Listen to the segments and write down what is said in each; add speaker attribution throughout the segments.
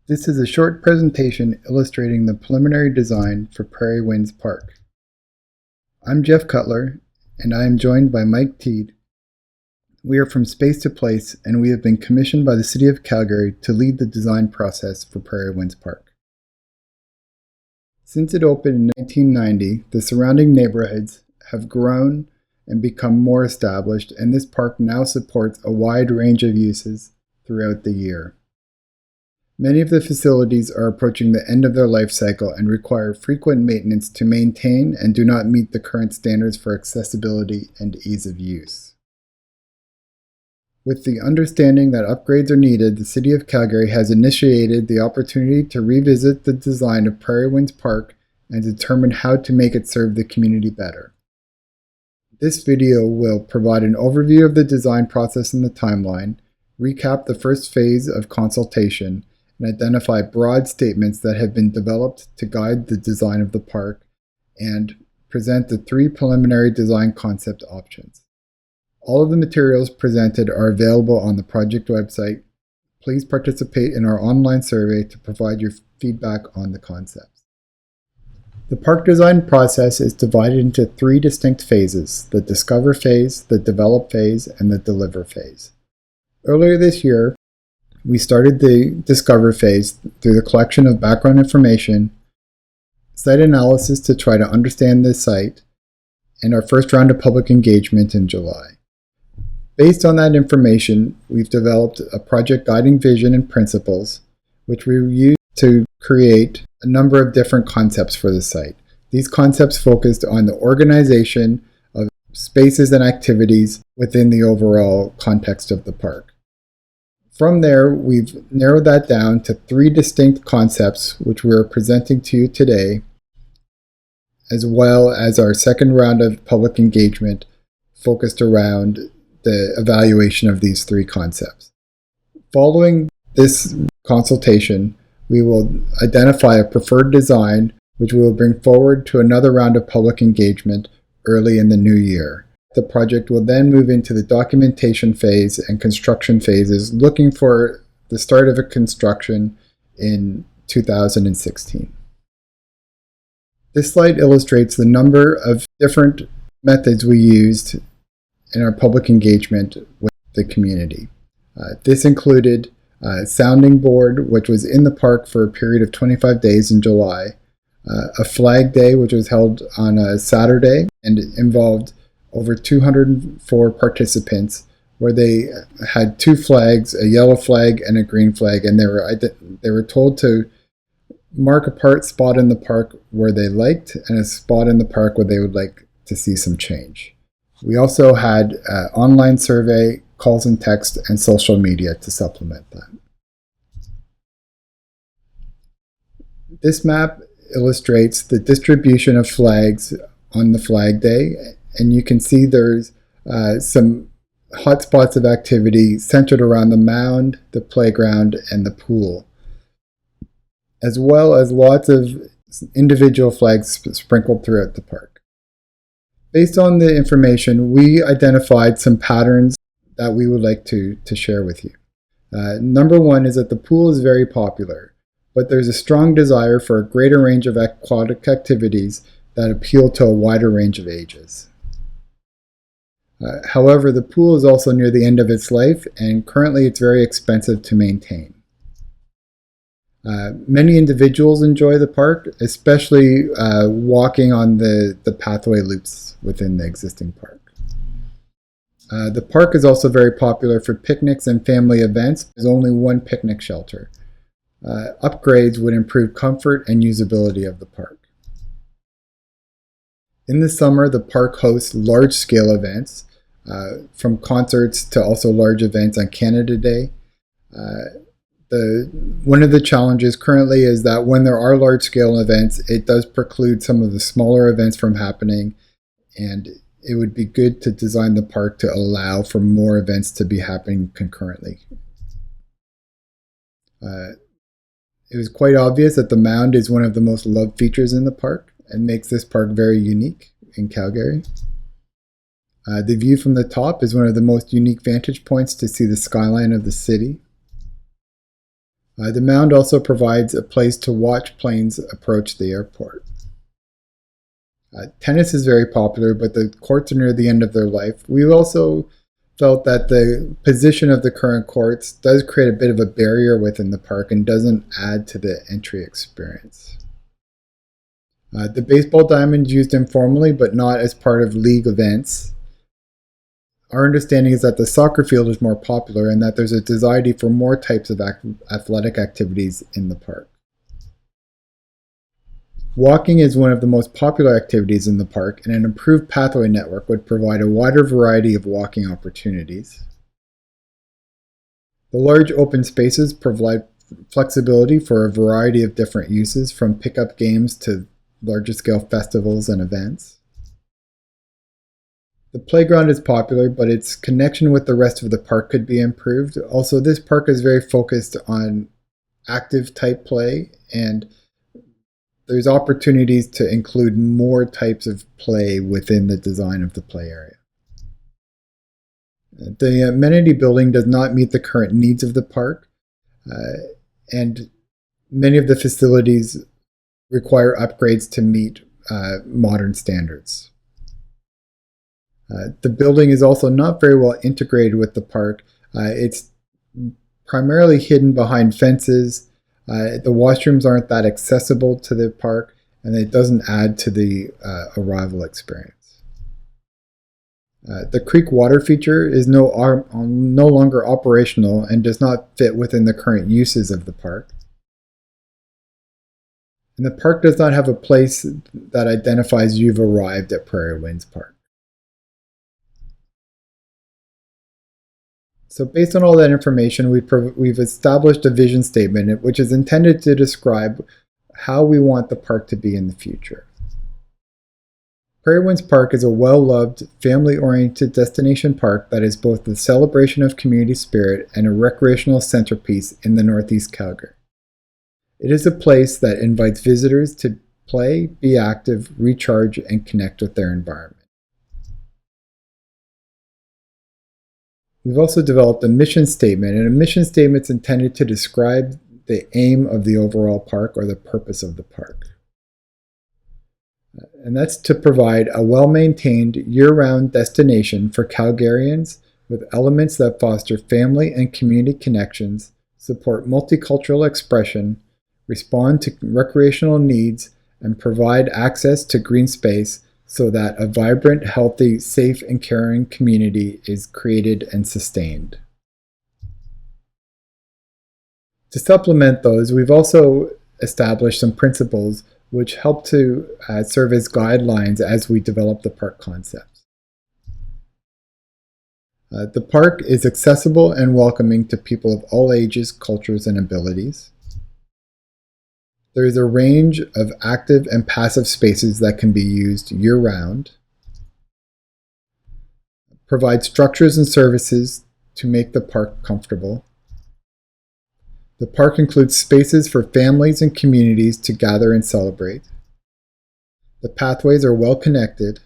Speaker 1: This is a short presentation illustrating the preliminary design for Prairie Winds Park. I'm Jeff Cutler, and I am joined by Mike Teed. We are from Space to Place, and we have been commissioned by the City of Calgary to lead the design process for Prairie Winds Park. Since it opened in 1990, the surrounding neighborhoods have grown and become more established, and this park now supports a wide range of uses throughout the year. Many of the facilities are approaching the end of their life cycle and require frequent maintenance to maintain and do not meet the current standards for accessibility and ease of use. With the understanding that upgrades are needed, the City of Calgary has initiated the opportunity to revisit the design of Prairie Winds Park and determine how to make it serve the community better. This video will provide an overview of the design process and the timeline, recap the first phase of consultation, and identify broad statements that have been developed to guide the design of the park, and present the 3 preliminary design concept options. All of the materials presented are available on the project website. Please participate in our online survey to provide your feedback on the concepts. The park design process is divided into 3 distinct phases: the discover phase, the develop phase, and the deliver phase. Earlier this year, we started the discover phase through the collection of background information, site analysis to try to understand the site, and our first round of public engagement in July. Based on that information, we've developed a project guiding vision and principles, which we use to create a number of different concepts for the site. These concepts focused on the organization of spaces and activities within the overall context of the park. From there, we've narrowed that down to 3 distinct concepts, which we are presenting to you today, as well as our second round of public engagement focused around the evaluation of these 3 concepts. Following this consultation, we will identify a preferred design, which we will bring forward to another round of public engagement early in the new year. The project will then move into the documentation phase and construction phases, looking for the start of a construction in 2016. This slide illustrates the number of different methods we used in our public engagement with the community. This included a sounding board, which was in the park for a period of 25 days in July, a flag day, which was held on a Saturday and involved over 204 participants, where they had 2 flags, a yellow flag and a green flag, and they were told to mark a spot in the park where they liked and a spot in the park where they would like to see some change. We also had an online survey, calls and text, and social media to supplement that. This map illustrates the distribution of flags on the flag day, and you can see there's some hotspots of activity centered around the mound, the playground, and the pool, as well as lots of individual flags sprinkled throughout the park. Based on the information, we identified some patterns that we would like to share with you. Number 1 is that the pool is very popular, but there's a strong desire for a greater range of aquatic activities that appeal to a wider range of ages. However, the pool is also near the end of its life, and currently it's very expensive to maintain. Many individuals enjoy the park, especially walking on the pathway loops within the existing park. The park is also very popular for picnics and family events. There's only 1 picnic shelter. Upgrades would improve comfort and usability of the park. In the summer, the park hosts large-scale events, from concerts to also large events on Canada Day. One of the challenges currently is that when there are large-scale events, it does preclude some of the smaller events from happening, and it would be good to design the park to allow for more events to be happening concurrently. It was quite obvious that the mound is one of the most loved features in the park and makes this park very unique in Calgary. The view from the top is one of the most unique vantage points to see the skyline of the city. The mound also provides a place to watch planes approach the airport. Tennis is very popular, but the courts are near the end of their life. We also felt that the position of the current courts does create a bit of a barrier within the park and doesn't add to the entry experience. The baseball diamond is used informally, but not as part of league events. Our understanding is that the soccer field is more popular and that there's a desire for more types of athletic activities in the park. Walking is one of the most popular activities in the park, and an improved pathway network would provide a wider variety of walking opportunities. The large open spaces provide flexibility for a variety of different uses, from pickup games to larger scale festivals and events. The playground is popular, but its connection with the rest of the park could be improved. Also, this park is very focused on active type play, and there's opportunities to include more types of play within the design of the play area. The amenity building does not meet the current needs of the park, and many of the facilities require upgrades to meet modern standards. The building is also not very well integrated with the park. It's primarily hidden behind fences. The washrooms aren't that accessible to the park, and it doesn't add to the arrival experience. The creek water feature is no longer operational and does not fit within the current uses of the park. And the park does not have a place that identifies you've arrived at Prairie Winds Park. So based on all that information, we've established a vision statement which is intended to describe how we want the park to be in the future. Prairie Winds Park is a well-loved, family-oriented destination park that is both the celebration of community spirit and a recreational centerpiece in the Northeast Calgary. It is a place that invites visitors to play, be active, recharge, and connect with their environment. We've also developed a mission statement, and a mission statement is intended to describe the aim of the overall park or the purpose of the park. And that's to provide a well-maintained year-round destination for Calgarians with elements that foster family and community connections, support multicultural expression, respond to recreational needs, and provide access to green space so that a vibrant, healthy, safe, and caring community is created and sustained. To supplement those, we've also established some principles which help to serve as guidelines as we develop the park concepts. The park is accessible and welcoming to people of all ages, cultures, and abilities. There is a range of active and passive spaces that can be used year-round. Provide structures and services to make the park comfortable. The park includes spaces for families and communities to gather and celebrate. The pathways are well connected.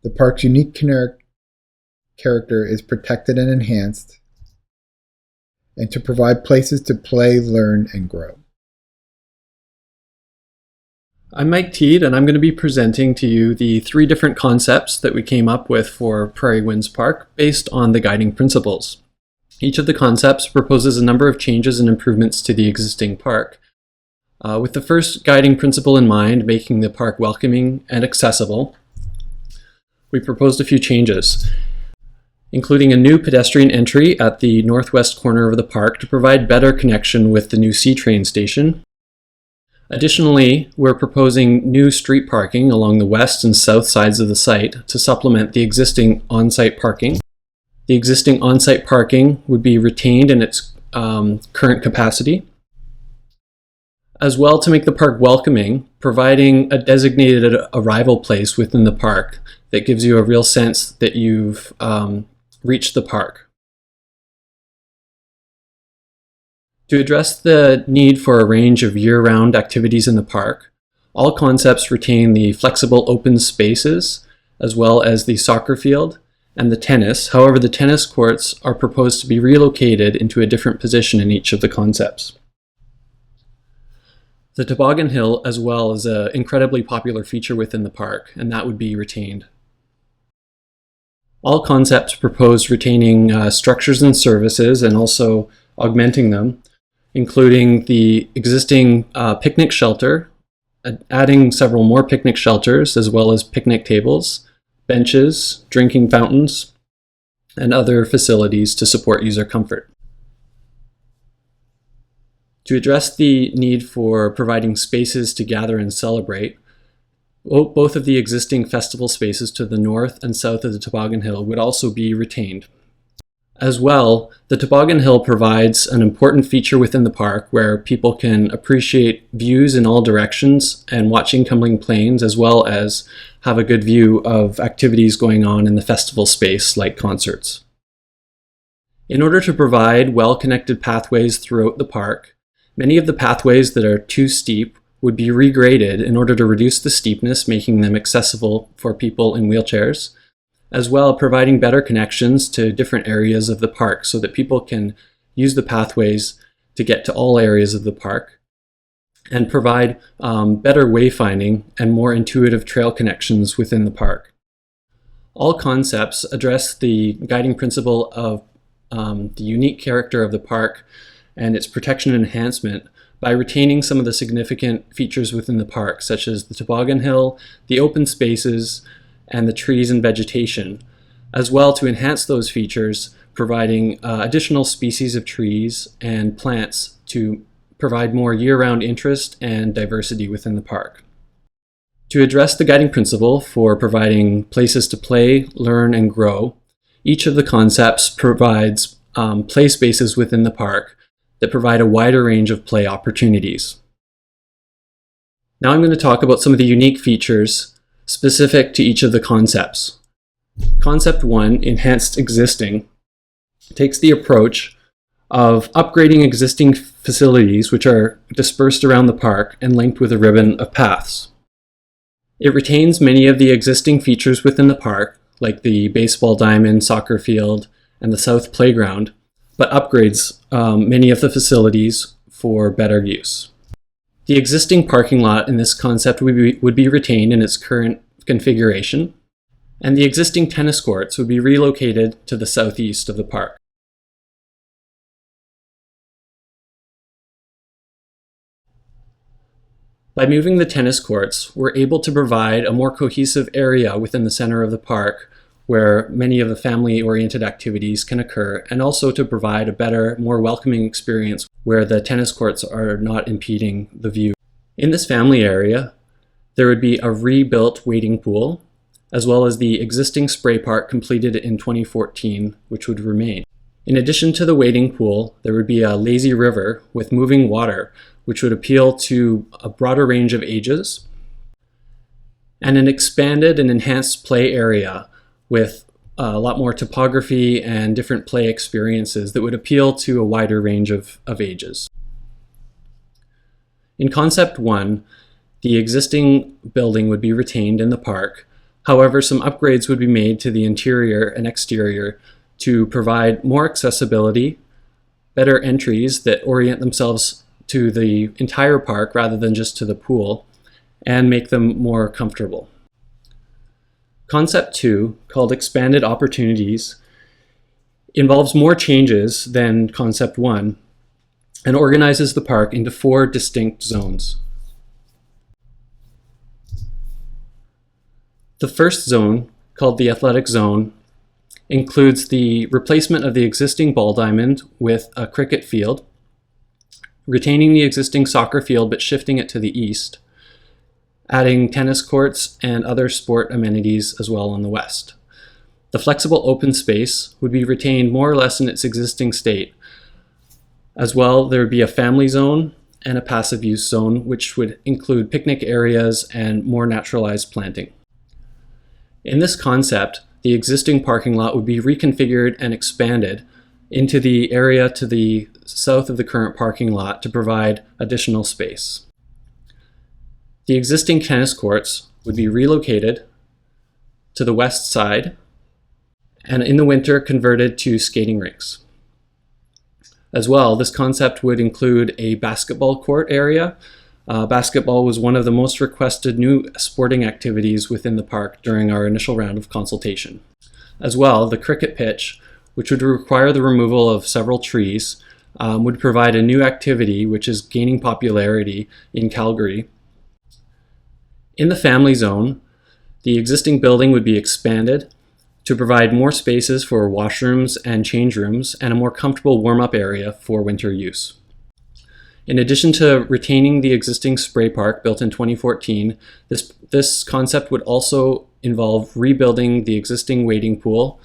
Speaker 1: The park's unique character is protected and enhanced. And to provide places to play, learn, and grow.
Speaker 2: I'm Mike Teed, and I'm going to be presenting to you the 3 different concepts that we came up with for Prairie Winds Park based on the guiding principles. Each of the concepts proposes a number of changes and improvements to the existing park. With the first guiding principle in mind, making the park welcoming and accessible, we proposed a few changes, including a new pedestrian entry at the northwest corner of the park to provide better connection with the new C-train station. Additionally, we're proposing new street parking along the west and south sides of the site to supplement the existing on-site parking. The existing on-site parking would be retained in its current capacity. As well, to make the park welcoming, providing a designated arrival place within the park that gives you a real sense that you've reached the park. To address the need for a range of year-round activities in the park, all concepts retain the flexible open spaces, as well as the soccer field and the tennis. However, the tennis courts are proposed to be relocated into a different position in each of the concepts. The toboggan hill as well is an incredibly popular feature within the park, and that would be retained. All concepts propose retaining structures and services and also augmenting them, including the existing picnic shelter, adding several more picnic shelters, as well as picnic tables, benches, drinking fountains, and other facilities to support user comfort. To address the need for providing spaces to gather and celebrate, both of the existing festival spaces to the north and south of the Toboggan Hill would also be retained. As well, the Toboggan Hill provides an important feature within the park where people can appreciate views in all directions and watch incoming planes, as well as have a good view of activities going on in the festival space like concerts. In order to provide well-connected pathways throughout the park, many of the pathways that are too steep would be regraded in order to reduce the steepness, making them accessible for people in wheelchairs, as well providing better connections to different areas of the park so that people can use the pathways to get to all areas of the park, and provide better wayfinding and more intuitive trail connections within the park. All concepts address the guiding principle of the unique character of the park and its protection and enhancement by retaining some of the significant features within the park, such as the toboggan hill, the open spaces, and the trees and vegetation, as well to enhance those features, providing additional species of trees and plants to provide more year-round interest and diversity within the park. To address the guiding principle for providing places to play, learn, and grow, each of the concepts provides play spaces within the park that provide a wider range of play opportunities. Now I'm going to talk about some of the unique features specific to each of the concepts. Concept 1, Enhanced Existing, takes the approach of upgrading existing facilities which are dispersed around the park and linked with a ribbon of paths. It retains many of the existing features within the park, like the baseball diamond, soccer field, and the south playground, but upgrades many of the facilities for better use. The existing parking lot in this concept would be retained in its current configuration, and the existing tennis courts would be relocated to the southeast of the park. By moving the tennis courts, we're able to provide a more cohesive area within the center of the park where many of the family-oriented activities can occur, and also to provide a better, more welcoming experience where the tennis courts are not impeding the view. In this family area, there would be a rebuilt wading pool, as well as the existing spray park completed in 2014, which would remain. In addition to the wading pool, there would be a lazy river with moving water, which would appeal to a broader range of ages, and an expanded and enhanced play area with a lot more topography and different play experiences that would appeal to a wider range of ages. In Concept 1, the existing building would be retained in the park. However, some upgrades would be made to the interior and exterior to provide more accessibility, better entries that orient themselves to the entire park rather than just to the pool, and make them more comfortable. Concept 2, called Expanded Opportunities, involves more changes than Concept 1 and organizes the park into 4 distinct zones. The first zone, called the Athletic Zone, includes the replacement of the existing ball diamond with a cricket field, retaining the existing soccer field but shifting it to the east, adding tennis courts and other sport amenities as well on the west. The flexible open space would be retained more or less in its existing state. As well, there would be a family zone and a passive use zone, which would include picnic areas and more naturalized planting. In this concept, the existing parking lot would be reconfigured and expanded into the area to the south of the current parking lot to provide additional space. The existing tennis courts would be relocated to the west side, and in the winter converted to skating rinks. As well, this concept would include a basketball court area. Basketball was one of the most requested new sporting activities within the park during our initial round of consultation. As well, the cricket pitch, which would require the removal of several trees, would provide a new activity which is gaining popularity in Calgary. In the family zone, the existing building would be expanded to provide more spaces for washrooms and change rooms and a more comfortable warm-up area for winter use. In addition to retaining the existing spray park built in 2014, this concept would also involve rebuilding the existing wading pool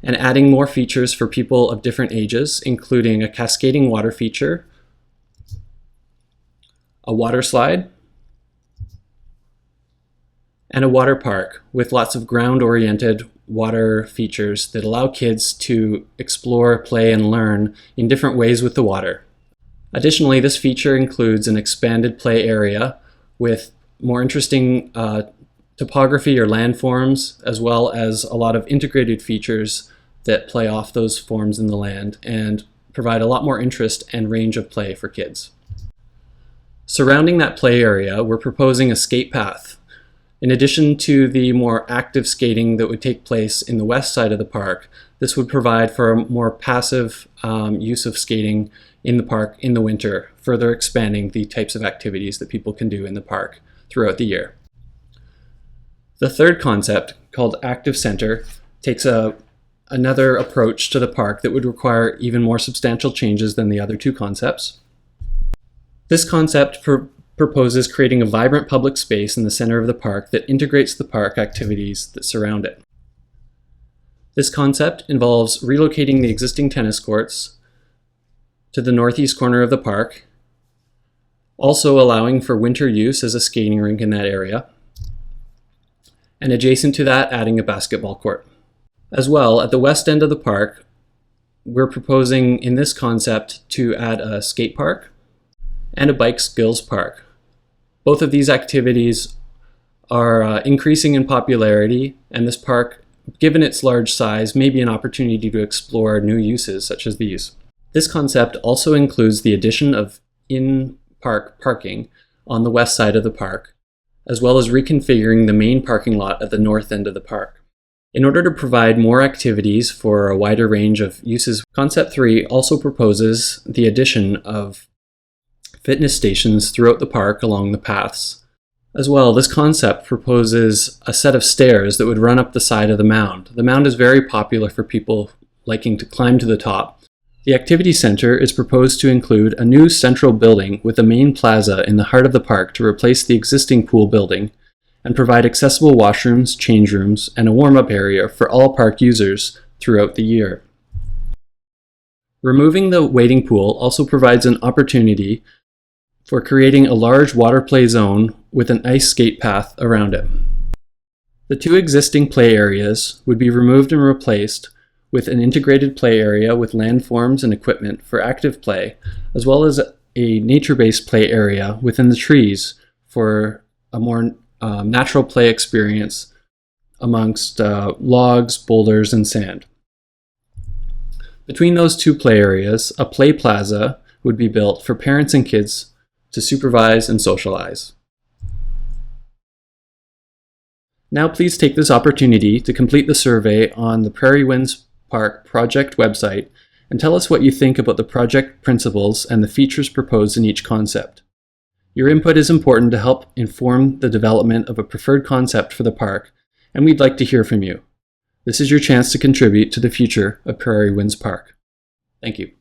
Speaker 2: and adding more features for people of different ages, including a cascading water feature, a water slide, and a water park with lots of ground-oriented water features that allow kids to explore, play, and learn in different ways with the water. Additionally, this feature includes an expanded play area with more interesting topography or landforms, as well as a lot of integrated features that play off those forms in the land and provide a lot more interest and range of play for kids. Surrounding that play area, we're proposing a skate path. In addition to the more active skating that would take place in the west side of the park, this would provide for a more passive use of skating in the park in the winter, further expanding the types of activities that people can do in the park throughout the year. The third concept, called Active Center, takes another approach to the park that would require even more substantial changes than the other two concepts. This concept proposes creating a vibrant public space in the center of the park that integrates the park activities that surround it. This concept involves relocating the existing tennis courts to the northeast corner of the park, also allowing for winter use as a skating rink in that area, and adjacent to that, adding a basketball court. As well, at the west end of the park, we're proposing in this concept to add a skate park and a bike skills park. Both of these activities are increasing in popularity, and this park, given its large size, may be an opportunity to explore new uses such as these. This concept also includes the addition of in-park parking on the west side of the park, as well as reconfiguring the main parking lot at the north end of the park. In order to provide more activities for a wider range of uses, Concept 3 also proposes the addition of fitness stations throughout the park along the paths. As well, this concept proposes a set of stairs that would run up the side of the mound. The mound is very popular for people liking to climb to the top. The activity center is proposed to include a new central building with a main plaza in the heart of the park to replace the existing pool building and provide accessible washrooms, change rooms, and a warm-up area for all park users throughout the year. Removing the wading pool also provides an opportunity for creating a large water play zone with an ice skate path around it. The two existing play areas would be removed and replaced with an integrated play area with landforms and equipment for active play, as well as a nature-based play area within the trees for a more natural play experience amongst logs, boulders, and sand. Between those two play areas, a play plaza would be built for parents and kids to supervise and socialize. Now please take this opportunity to complete the survey on the Prairie Winds Park project website and tell us what you think about the project principles and the features proposed in each concept. Your input is important to help inform the development of a preferred concept for the park, and we'd like to hear from you. This is your chance to contribute to the future of Prairie Winds Park. Thank you.